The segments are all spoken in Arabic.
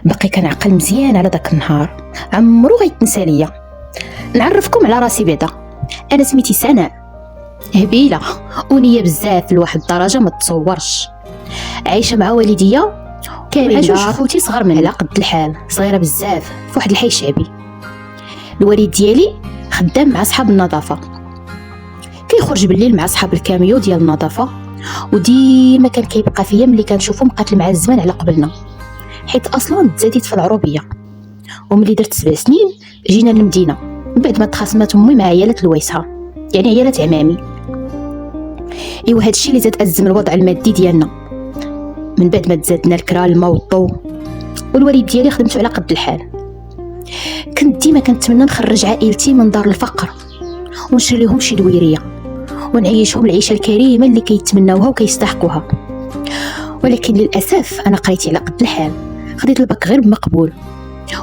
باقي كنعقل مزيان على داك النهار، عمرو غيتنسى ليا. نعرفكم على راسي بعدا، انا سميتي سناء، هبيله ونيه بزاف لواحد الدرجه ما تصورش. عايشه مع والديا كاين جوج خوتي صغار من على قد الحال، صغيره بزاف في واحد الحي شعبي. الوالد ديالي خدام مع صحاب النظافه، كيخرج بالليل مع صحاب الكاميو ديال النظافه، وديما كان كيبقى فيا ملي كنشوفو مقاتل مع الزمان على قبلنا، حيت اصلا تزاديت في العروبيه. وملي درت 7 سنين جينا للمدينه من بعد ما تخاصمات امي مع عيالات الويسها، يعني عيالات عمامي. ايوا هادشي اللي زاد ازم الوضع المادي ديالنا من بعد ما تزادنا الكرا الماء والضو. والوالد ديالي خدمته على قد الحال. كنت ديما كنتمنى نخرج عائلتي من دار الفقر ونشري لهم شي دويريه ونعيشهم العيشه الكريمه اللي كيتمناوها وكيستحقوها. ولكن للاسف انا قريتي على قد الحال، خديت الباك غير بمقبول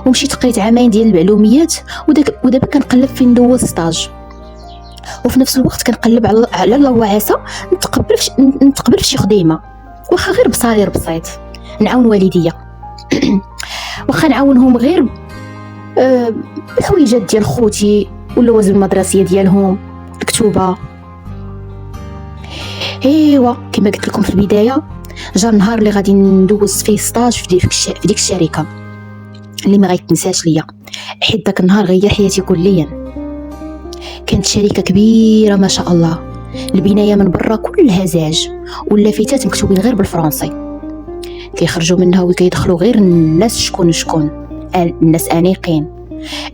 ومشيت قريت عامين ديال المعلوميات، ودابا كنقلب فين ندوز ستاج، وفي نفس الوقت كنقلب على الله وعسى نتقبل في شي خديمه واخا غير بصالير بسيط نعاون والديا. واخا نعاونهم غير الحويجات ديال خوتي واللوازم المدرسيه ديالهم، الكتوبه. ايوا كما قلت لكم في البدايه، جا النهار اللي غادي ندوز فيه ستاج في ديك الشركه اللي ما غيتنساش ليا، حيت داك النهار غير حياتي كليا. كانت شركه كبيره ما شاء الله، البنايه من برا كلها زاج واللافتات مكتوبين غير بالفرنسي، كيخرجوا منها وكيدخلوا غير الناس شكون الناس انيقين.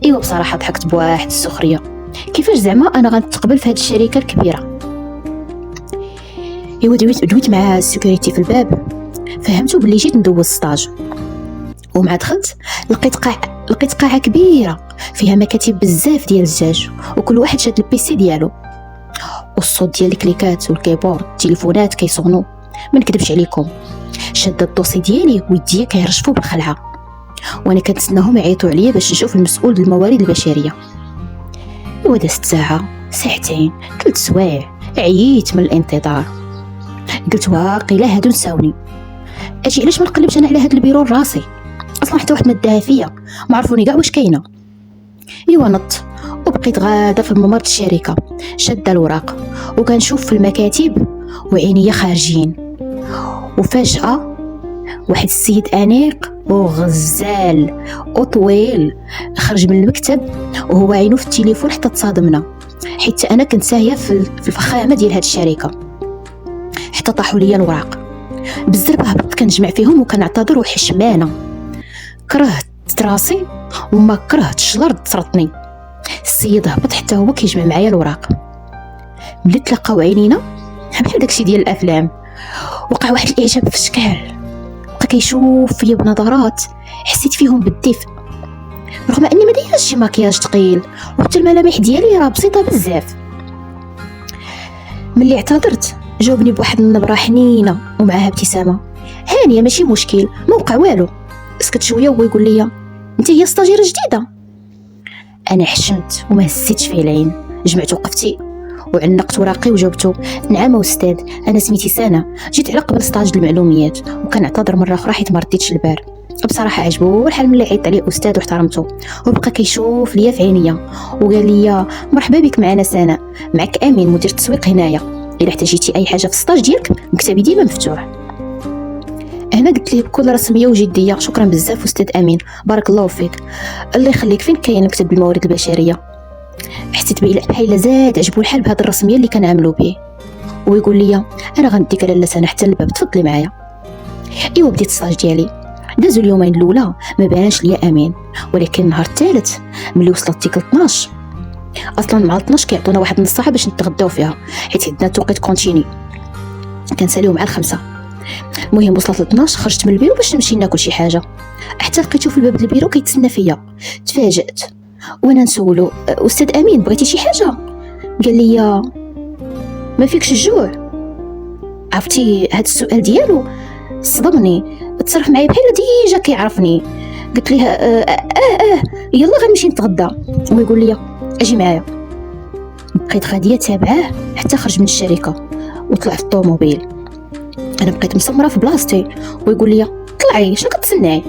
ايوا بصراحه ضحكت بواحد السخريه، كيفاش زعما انا غنتقبل في هذه الشركه الكبيره؟ ايوا دويت مع السيكوريتي في الباب، فهمتو باللي جيت ندوز ستاج. ومع دخلت لقيت قاعه كبيره فيها مكاتب بزاف ديال الزاج، وكل واحد شاد البيسي ديالو، والصوت ديال الكليكات والكيبورد التليفونات كيصونوا. ما نكذبش عليكم، شاد الدوسي ديالي ويديا كيرشفوا بالخلعه، وانا كنتسناهم يعيطوا عليا باش نشوف المسؤول ديال الموارد البشريه. ودازت ساعه، ساعتين، 3 سوايع، عييت من الانتظار. قلت واقيلا هادو نساوني، اجي علاش ما نقلبش انا على هاد البيرو راسي؟ اصلا حتى واحد ما داها فيا، ما عرفوني كاع واش كاينه. ايوا نط وبقيت غاده في ممر الشركه شاده الوراق وكنشوف في المكاتب وعينيا خارجين. وفجاه واحد السيد انيق وغزال وطويل خرج من المكتب وهو عينو في التليفون حتى تصادمنا، حيت انا كنت ساهيه في الفخامه ديال هاد الشركه. حتى طاحوا ليا الوراق بالزربه، هبطت كنجمع فيهم وكنعتذر وحشمانه. كرهت راسي وما كرهتش الارض تسرطني. السيد هبط حتى هو كيجمع معايا الوراق. ملي تلاقاو عينينا بحال داكشي ديال الافلام، وقع واحد الاعجاب في الشكل، بقى كيشوف فيا بنظرات حسيت فيهم بالدفء، رغم اني ما دايرش شي مكياج ثقيل وحتى الملامح ديالي راه بسيطه بزاف. ملي اعتذرت جاوبني بواحد النبره حنينه ومعها ابتسامه. هانيه ماشي مشكل، ما وقع والو. سكت شويه وهو يقول لي انت هي ستاجيره جديده؟ انا حشمت وما هزيتش فيه العين، جمعت وقفتي وعنقت وراقي وجاوبته نعم استاذ، انا سميتي سناء، جيت على قبل ستاج المعلوميات وكنعتذر مره اخرى حيت ما رديتش البال. بصراحه عجبو الحال ملي عيطت عليه استاذ واحترمته، وبقى كيشوف ليا في عينيا وقال لي مرحبا بك معنا سناء، معك امين مدير التسويق هنايا، الا احتاجيتي اي حاجه في السطاج ديالك مكتبي ديما مفتوح. انا قلت ليه بكل رسميه وجديه شكرا بزاف استاذ امين، بارك الله فيك. الله يخليك، فين كاين مكتب الموارد البشريه؟ حسيت بحال زاد عجبو الحال بهذه الرسميه اللي كنعملوا به، ويقول لي انا غنديك لاله سنه حتى الباب، تفضلي معايا. ايوا بديت السطاج ديالي. دازوا اليومين الاولى ما بانش ليا امين، ولكن النهار الثالث ملي وصلت ديك 12 اصلا مع 12 كيعطونا واحد نص ساعه باش نتغداو فيها حيت عندنا توقيت كونتيني كنساليو مع 5. المهم وصلت 12 خرجت من البيرو باش نمشي ناكل شي حاجه، حتى لقيتو في الباب البيرو كيتسنى فيا. تفاجأت وانا نسولو استاذ امين بغيتي شي حاجه؟ قال لي ما فيكش الجوع. عرفتي هاد السؤال ديالو صدمني، تصرف معايا بحال ديجا كيعرفني. قلت ليه يلا غنمشي نتغدى، ويقول لي اجي معايا. بقيت غاديه تابعاه حتى خرج من الشركه وطلع في الطوموبيل. انا بقيت مسمره في بلاصتي ويقول لي طلعي شنو كتسناي؟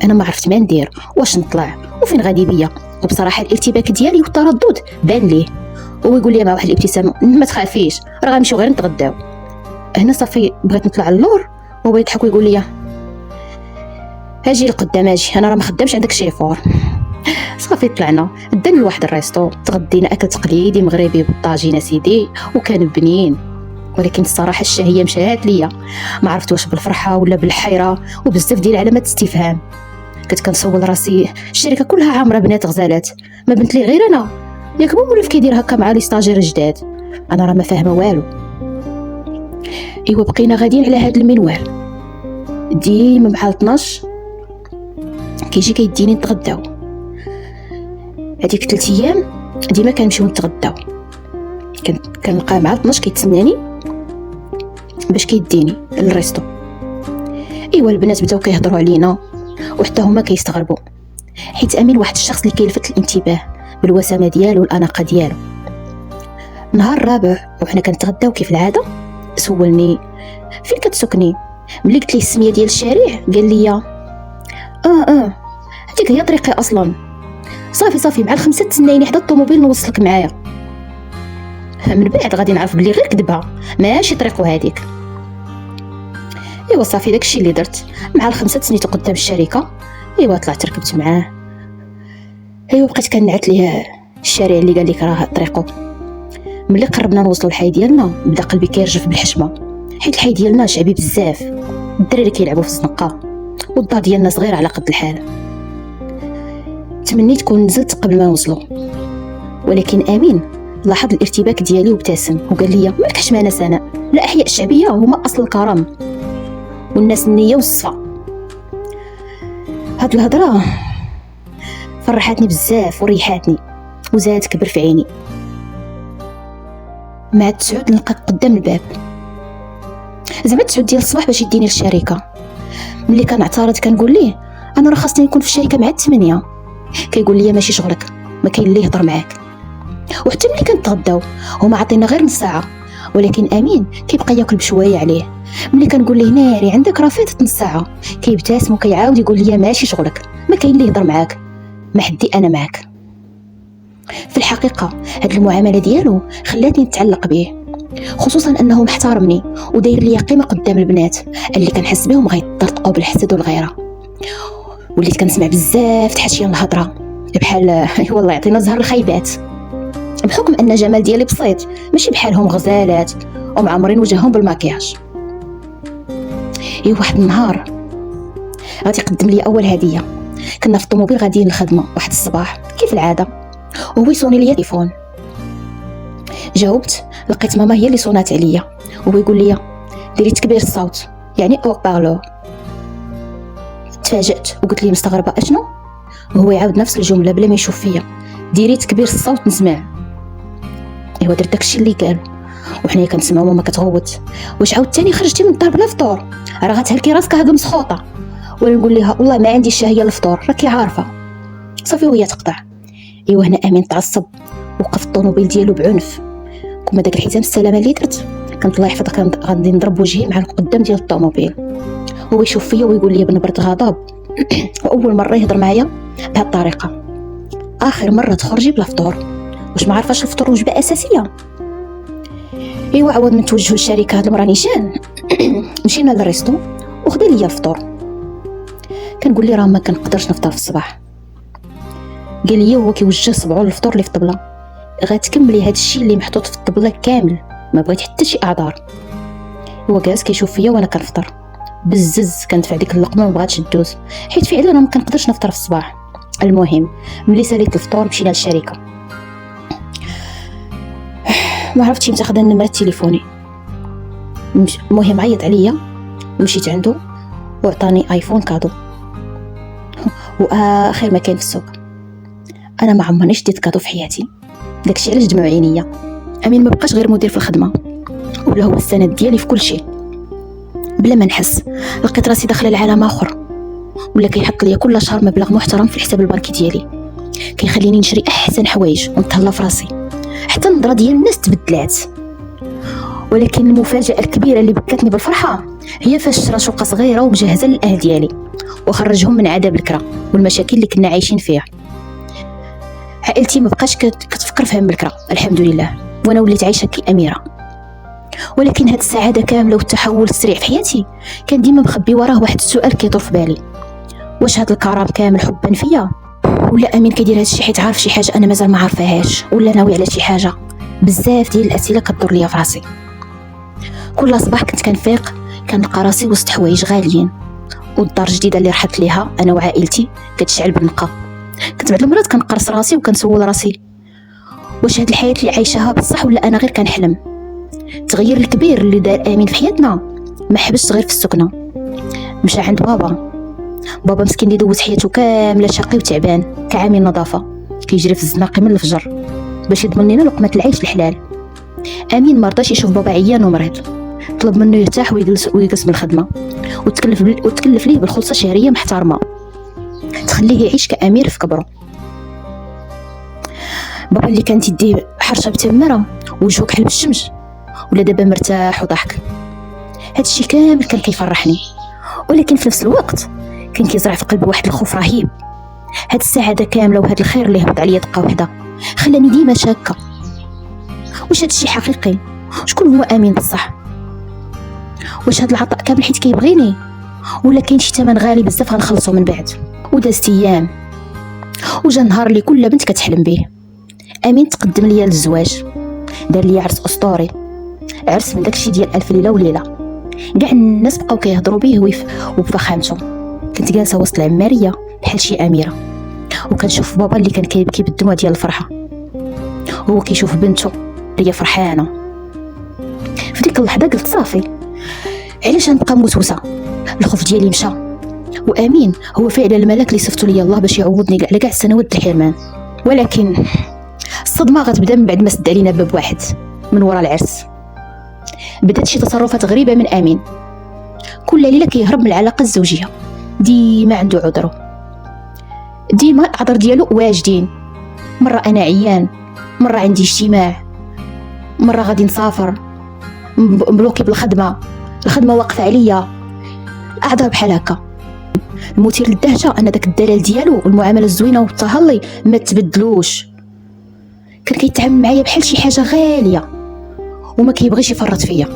انا ما عرفت ما ندير، واش نطلع وفين غادي بيا. وبصراحه الارتباك ديالي والتردد بان ليه. هو يقول لي مع واحد الابتسامه ما تخافيش راه غنمشيو غير نتغداو. هنا صافي بغيت نطلع للور وهو يضحك ويقول لي اجي لقدام اجي، انا راه ما خدامش عندك شيفور. صافي طلعنا دانا لواحد الريستو، تغدينا اكل تقليدي مغربي بالطاجين سيدي وكان بنين. ولكن الصراحه الشهيه مشات ليا، ما عرفت واش بالفرحه ولا بالحيره وبزاف ديال علامات استفهام. كنت كنسول راسي الشركه كلها عامره بنات غزالات، ما بنت لي غير انا، ياك مو مولف كيدير هكا مع لي ستاجير جداد؟ انا راه ما فاهمه والو. ايوا بقينا غاديين على هذا المنوال، ديما بحال 12 كيجي كيديني نتغداو. هذيك 3 ايام ديما كنمشيو نتغداو، كنلقاه مع 12 كيتسناني باش كيديني للريستو. ايوا البنات بداو كيهضروا علينا وحتى هما كيستغربوا، حيت امين واحد الشخص اللي كيلفت الانتباه بالوسامه ديالو والاناقه ديالو. نهار الرابع وحنا كنتغداو كيف العاده سولني فين كتسكني. ملي قلت ليه السميه ديال الشارع قال لي هذيك هي طريقي اصلا. صافي مع ال5 تسنايني حدا الطوموبيل نوصلك معايا. من بعد غادي نعرف بلي غير كذبه ماشي طريقو هذيك. ايوا صافي داكشي اللي درت، مع ال5 تسنيتو قدام الشركه. ايوا طلعت ركبت معاه. ايوا بقيت كنعت ليه الشارع اللي قال لك راه طريقو. ملي قربنا نوصلوا الحي ديالنا بدا قلبي كيرجف بالحشمه، حيت الحي ديالنا شعبي بزاف، الدراري كيلعبوا في الزنقه والدار ديالنا صغير على قد الحال. تمنيت كون نزلت قبل ما نوصلوا، ولكن امين لاحظ الارتباك ديالي وابتسم وقال لي مالك حشمانه سناء، الاحياء الشعبيه هما اصل الكرم والناس النيه والصفا. هاد الهضره فرحتني بزاف وريحاتني وزاد كبر في عيني. مع 9 نلقاك قدام الباب، زعما 9 ديال الصباح باش يديني للشركه. ملي كنعترض كنقول ليه انا راه خاصني نكون في الشركه مع 8. كيقول لي ماشي شغلك، ما كاين اللي يهضر معاك. وحتى ملي كنتغداو هما عطينا غير نص ساعه، ولكن امين كيبقى ياكل بشويه عليه. ملي كنقول ليه ناري عندك راه فاتت نص ساعه كيبتسم وكيعاود يقول لي ماشي شغلك، ما كاين اللي يهضر معاك، ما حدي انا معاك. في الحقيقه هاد المعامله ديالو خلاتني نتعلق به، خصوصا انه محترمني وداير لي قيمه قدام البنات اللي كنحس بهم غيطرطقوا بالحسد والغيره. وليت كنسمع بزاف تحاشيه الهضره بحال والله يعطينا زهر الخيبات، بحكم ان جمال ديالي بسيط ماشي بحالهم غزالات ومعمرين وجههم بالماكياج. واحد النهار غادي يقدم لي اول هديه، كنا في الطوموبيل غاديين للخدمه واحد الصباح كيف العاده، وهو يصوني لي التليفون. جاوبت لقيت ماما هي اللي صونات عليا، وهو يقول لي ديري تكبير الصوت يعني او بارلور. تفاجأت وقلت لي مستغربه اشنو؟ وهو يعاود نفس الجمله بلا ما يشوف فيا، ديري تكبير الصوت نسمع. درت داكشي اللي قال وحنا كنسمعوا ماما كتغوت. واش عاود تاني خرجتي من الدار بلا فطور؟ راه غتهلكي راسك هاكا مسخوطه. ولا نقول لها والله ما عندي الشهيه للفطور راكي عارفه. صافي وهي تقطع. هنا امين تعصب وقف الطوموبيل ديالو بعنف، كما داك الحزام السلامه اللي درت كنت الله يحفظك غادي نضرب وجهي مع القدام ديال الطوموبيل. هو يشوف فيا ويقول لي بنبره غضب، واول مره يهضر معايا بهذه الطريقه. اخر مره تخرجي بلا فطور، واش ما عارفاش الفطور وجبه اساسيه؟ عوض من توجهوا للشركه هاد المره نيشان مشينا للريستو وخدا ليا الفطور. كنقول لي راه ما كنقدرش نفطر في الصباح. قال لي هو كيوجه صبعو للفطور اللي في الطبله، غتكملي هاد الشيء اللي محطوط في الطبله كامل، ما بغيت حتى شي اعذار. هو جالس كيشوف فيا وانا كنفطر بزز، كندفع ديك اللقمه ما بغاتش تدوز حيت فعلا ما كنقدرش نفطر في الصباح. المهم ملي ساليت الفطور مشينا للشركه. ما عرفتش متى خدا نمره تليفوني. المهم عيط عليا ومشيت عنده وعطاني ايفون كادو، واخر ما كاين في السوق. انا ما عمرني شديت كادو في حياتي، داكشي علاش دمعوا عينيا. امين ما بقاش غير مدير في الخدمه، ولا هو السند ديالي في كل شيء. بلا ما نحس لقيت راسي داخله لعالم اخر، ولا كيحط ليا كل شهر مبلغ محترم في الحساب البنكي ديالي، كيخليني نشري احسن حوايج ونتهلا في راسي، حتى النظره ديال الناس تبدلات. ولكن المفاجاه الكبيره اللي بكتني بالفرحه هي فاش شرا شقه صغيره ومجهزه للاهل ديالي، وخرجهم من عذاب الكرا والمشاكل اللي كنا عايشين فيها. عائلتي ما بقاش كتفكر في هم الكرا الحمد لله، وانا وليت عايشه كأميره. ولكن هاد السعاده كامله والتحول السريع في حياتي كان ديما مخبي وراه واحد السؤال كيطور في بالي: واش هاد الكرم كامل حبا فيا، ولا امين كيدير هاد الشيء حيت عارف شي حاجه انا مازال ما عارفاهاش، ولا ناوي على شي حاجه؟ بزاف ديال الاسئله كتدور ليا في راسي. كل صباح كنت كنفيق كنلقى راسي وسط حوايج غاليين، والدار الجديده اللي رحت ليها انا وعائلتي كتشعل بالنقا. كنت بعض المرات كنقرص راسي وكنسول راسي: واش هاد الحياه اللي عايشاها بصح ولا انا غير كنحلم؟ التغيير الكبير اللي دار امين في حياتنا ما حبسش غير في السكنه، مشى عند بابا مسكين اللي دوز حياته كامله شقي وتعبان كعامل نظافه، كيجري في الزناقي من الفجر باش يضمن لنا لقمه العيش الحلال. امين ما رضاش يشوف بابا عيان ومريض، طلب منه يرتاح ويجلس بالخدمه، وتكلف ليه بالخلصه شهريه محترمه تخليه يعيش كامير في كبره. بابا اللي كانت يديه حرشه بتمره وجهه كحل بالشمس، ولا دابا مرتاح وضحك. هادشي كامل كان كيفرحني، ولكن في نفس الوقت كان كيزرع في قلبي واحد الخوف رهيب. هاد السعاده كامله وهاد الخير اللي هبط عليا دقه وحده خلاني ديما شاكه: واش هادشي حقيقي؟ شكون هو امين بصح؟ واش هاد العطاء كامل حيت كيبغيني، ولا كاين شي ثمن غالي بزاف غنخلصو من بعد؟ ودازت ايام وجا النهار اللي كل بنت كتحلم به. امين تقدم ليا للزواج، دار ليا عرس اسطوري، عرس من داكشي ديال الف ليله وليله. كاع الناس بقاو كيهضروا به وبفخامته. كنت جالسه وسط العماريه بحال شي اميره، وكنشوف بابا اللي كان كيبكي بالدموع ديال الفرحه، هو كيشوف بنته اللي هي فرحانه. في ديك اللحظه قلت صافي، علاش غنبقى موسوسه؟ الخوف ديالي مشى، وامين هو فعلا الملاك اللي صفتو لي الله باش يعوضني على كاع السنوات الحرمان. ولكن الصدمه غتبدا من بعد ما سد علينا باب واحد من وراء العرس. بدات شي تصرفات غريبه من امين، كل ليله كيهرب من العلاقه الزوجيه، ديما عنده عذره، ديما العذر ديالو واجدين. مره انا عيان، مره عندي اجتماع، مره غادي نسافر، مبلوكي بالخدمه، الخدمه واقفه عليا، اعذار بحال هكا. المثير للدهشه ان داك الدلال ديالو والمعامله الزوينه والتهلي ما تبدلوش. كان كيتعامل معايا بحال شي حاجه غاليه وما كيبغيش يفرط فيا،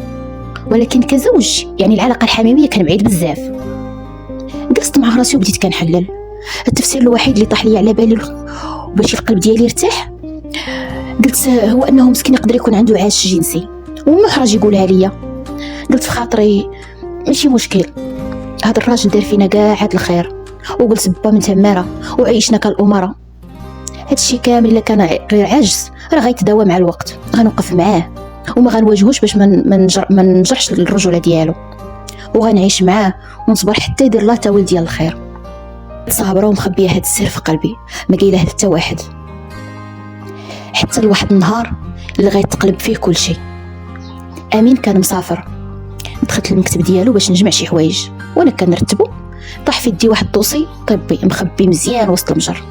ولكن كزوج يعني العلاقه الحميميه كان بعيد بزاف. جلست مع راسي وبديت كنحلل. التفسير الوحيد اللي طاح لي على بالي باش القلب ديالي يرتاح، قلت هو انه مسكين يقدر يكون عنده عاش جنسي ومحرج يقولها ليا. قلت في خاطري ماشي مشكل، هذا الراجل دار فينا كاع هاد الخير وقلت بابا من تماره وعيشنا كالامراء. هادشي كامل الا كان غير عجز راه غيتداوى مع الوقت، غنوقف معاه وما غنواجهوش باش ما نجرحش الرجوله ديالو، وغنعيش معاه ونصبر حتى يدير الله تاويل ديال الخير. صابره ومخبيه هاد السر في قلبي، ما قايله حتى واحد، حتى لواحد النهار اللي غيتقلب فيه كل شيء. امين كان مسافر، دخلت المكتب ديالو باش نجمع شي حوايج وانا كنرتبو، طاح في يدي واحد الدوسي طبي مخبي مزيان وسط المجر.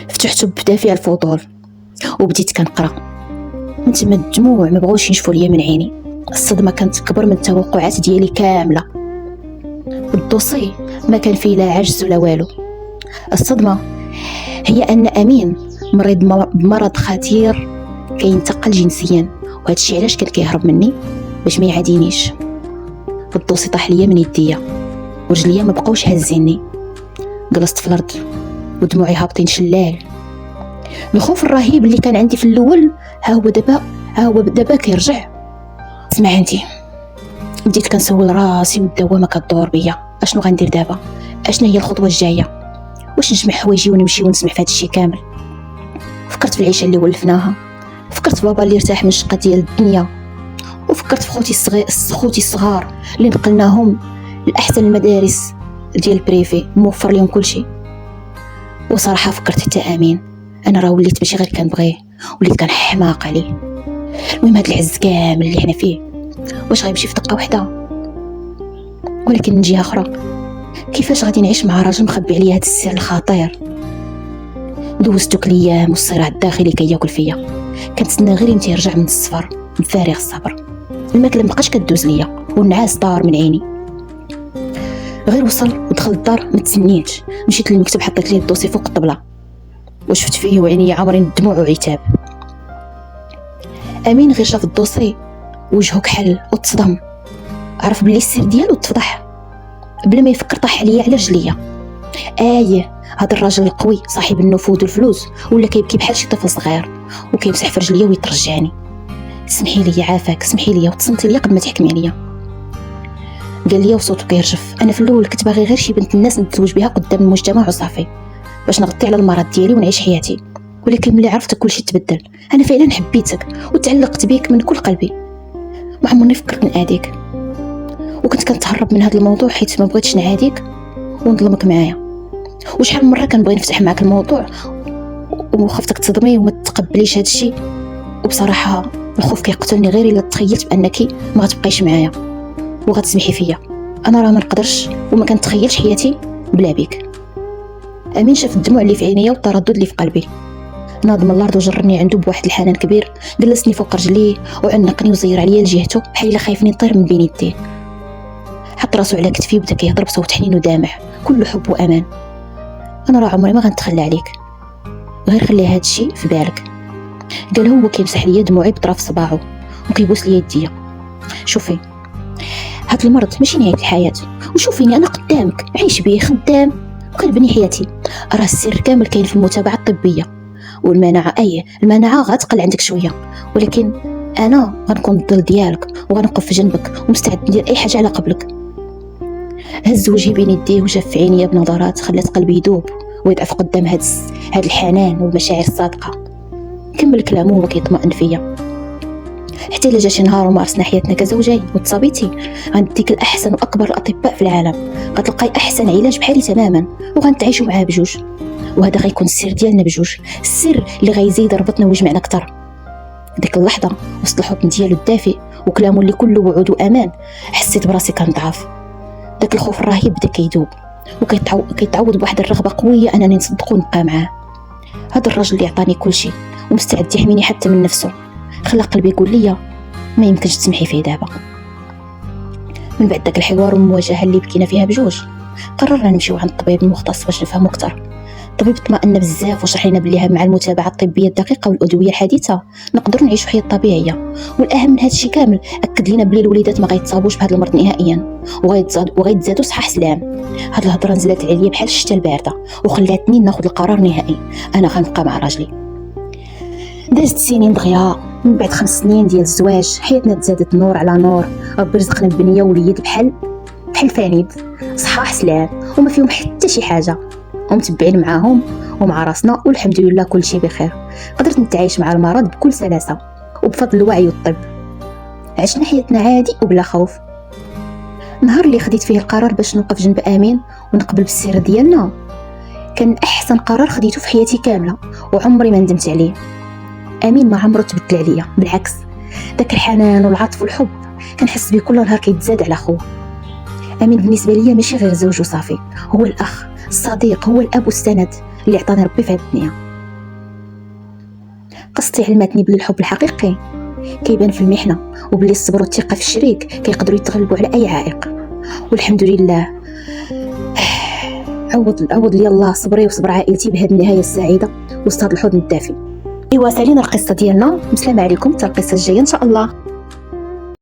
فتحته بدافع الفضول وبديت كنقرا، من تما الدموع ما بغاوش ينشفوا ليا من عيني. الصدمه كانت كبر من التوقعات ديالي كامله. الدوسي ما كان فيه لا عجز ولا والو. الصدمه هي ان امين مريض بمرض خطير كينتقل جنسيا، وهذا الشيء علاش كان كيهرب مني باش ما يعادينيش. الدوسي طاح ليا من يديا ورجليا ما بقاوش هازيني، جلست في الارض ودموعي هابطين شلال. الخوف الرهيب اللي كان عندي في الاول ها هو دابا كيرجع. اسمع عندي، بديت كنسول راسي والدوامه كدور بيا، اشنو غندير دابا؟ اشنا هي الخطوه الجايه؟ واش نجمع حوايجي ونمشي ونسمع في هذا الشيء كامل؟ فكرت في العيشه اللي ولفناها، فكرت في بابا اللي ارتاح من الشقه ديال الدنيا، وفكرت في خوتي الصغار اللي نقلناهم لاحسن المدارس ديال البريفي موفر لهم كل شيء. وصراحه فكرت حتى امين، انا راه وليت ماشي غير كنبغيه، وليت كنحماق عليه. المهم هاد العز كامل اللي حنا فيه واش غيمشي في دقه واحده؟ ولكن من جهه اخرى كيفاش غادي نعيش مع راجل مخبي عليا هاد السر الخطير؟ دوزتك الايام والصراع الداخلي كياكل فيا، كنتسنى غير امتى يرجع من السفر بفارغ الصبر. الماكله مبقاش كدوز ليا والنعاس طار من عيني. غير وصل ودخل الدار ما تسنيتش، مشيت للمكتب حطيت ليه الدوسي فوق الطبله وشفت فيه وعيني عامرين بالدموع وعتاب. امين غير شاف الدوسي وجهه كحل وتصدم، عرف بلي السر ديالو تفضح بلا ما يفكر طاح عليا على رجليا. هذا الراجل القوي صاحب النفوذ والفلوس ولا كيبكي بحال شي طفل صغير وكيمسح في رجليا ويترجعني. سمحي لي عافاك، سمحي لي وتصنتي لي قبل ما تحكمي عليا. قال لي وصوته كيرجف. انا في الاول كنت باغي غير شي بنت الناس نتزوج بها قدام المجتمع وصافي باش نغطي على المرض ديالي ونعيش حياتي، ولكن ملي عرفت كلشي تبدل. انا فعلا حبيتك وتعلقت بيك من كل قلبي، ما عمرني فكرت نعاديك وكنت كنتهرب من هذا الموضوع حيت ما بغيتش نعاديك ونظلمك معايا. وشحال من مره كنبغي نفتح معاك الموضوع وخفتك تصدمي وما تقبليش هذا الشيء، وبصراحه الخوف كيقتلني غير الا تخيلت بانك ما غتبقيش معايا وغتسمحي فيا. انا راه ما نقدرش وما كنتخيلش حياتي بلا بيك. امين شاف الدموع اللي في عينيا والتردد اللي في قلبي، ناض من الارض وجرني عنده بواحد الحنان كبير، جلسني فوق رجليه وعنقني وزير عليا لجهته بحال الا خايفني نطير من بين يديه. حط راسو على كتفي وبدا كيهضر بصوت حنين ودامع كله حب وامان. انا راه عمري ما غنتخلى عليك، غير خلي هذا الشيء في بالك. قال هو كيمسح ليا دموعي بطرف صباعه وكيبوس ليا يديا. شوفي هاد المرض ماشي نهايه الحياه، وشوفيني انا قدامك عايش بيه خدام وكنبني حياتي. راه السر كامل كاين في المتابعه الطبيه والمناعه. المناعه غتقل عندك شويه، ولكن انا غنكون الظل ديالك وغنوقف في جنبك ومستعد ندير اي حاجه على قبلك. هز وجهي بين يديه وشاف في عينيا بنظرات خلات قلبي يدوب ويضعف قدام هاد الحنان والمشاعر الصادقه. كمل كلامه وهو كيطمئن فيا. حتى الا جا شي نهار ومارسنا حياتنا كزوجين وتصابيتي، غنديك الاحسن واكبر الاطباء في العالم، غتلقاي احسن علاج بحالي تماما وغنتعيشوا معاه بجوج. وهذا غيكون السر ديالنا بجوج، السر اللي غيزيد ربطنا ويجمعنا اكثر. ديك اللحظه وسط الحضن ديالو الدافئ وكلامه اللي كله وعود وامان، حسيت براسي كنضعف. داك الخوف الرهيب بدا كيدوب وكيتعوض بواحد الرغبه قويه انني نصدق ونبقى معاه. هذا الرجل اللي عطاني كل شيء ومستعد يحميني حتى من نفسه خلى قلبي يقول لي ما يمكنش تسمحي فيه دابا. من بعد داك الحوار والمواجهه اللي بكينا فيها بجوج، قررنا نمشيو عند الطبيب المختص باش نفهمو اكثر. الطبيب طمأنا بزاف وشرح لنا بلي مع المتابعه الطبيه الدقيقه والادويه الحديثه نقدروا نعيشوا حياه طبيعيه. والاهم من هذا الشيء كامل اكد لنا بلي الوليدات ما غيتصابوش بهذا المرض نهائيا وغيتزادوا صحه سلام. هاد الهضره نزلت عليا بحال الشتا البارده وخلاتني ناخذ القرار النهائي، انا غنبقى مع راجلي. دازت سنين دغيا، من بعد 5 سنين ديال الزواج حياتنا تزادت نور على نور. ربي رزقنا ببنيه ووليد بحال فريد، صحاح سلام وما فيهم حتى شي حاجه، ومتبعين معاهم ومع راسنا والحمد لله كل شيء بخير. قدرت نتعايش مع المرض بكل سلاسه وبفضل الوعي والطب. عشنا حياتنا عادي وبلا خوف. النهار اللي خديت فيه القرار باش نوقف جنب امين ونقبل بالسر ديالنا كان احسن قرار خديته في حياتي كامله وعمري ما ندمت عليه. امين ما عمره تبدل عليا، بالعكس داك الحنان والعطف والحب كنحس بيه كل نهار كيتزاد على خوه. امين بالنسبه ليا ماشي غير زوج وصافي، هو الاخ، الصديق، هو الاب والسند اللي عطاني ربي في هذه الدنيا. قصتي علمتني بلي الحب الحقيقي كيبان في المحنه، وبلي الصبر والثقه في الشريك كيقدروا يتغلبوا على اي عائق. والحمد لله عوض لي الله صبري وصبر عائلتي بهذه النهايه السعيده وسط هذا الحضن الدافئ. ايوا سالينا القصه ديالنا، مسلمه عليكم حتى القصه الجايه ان شاء الله.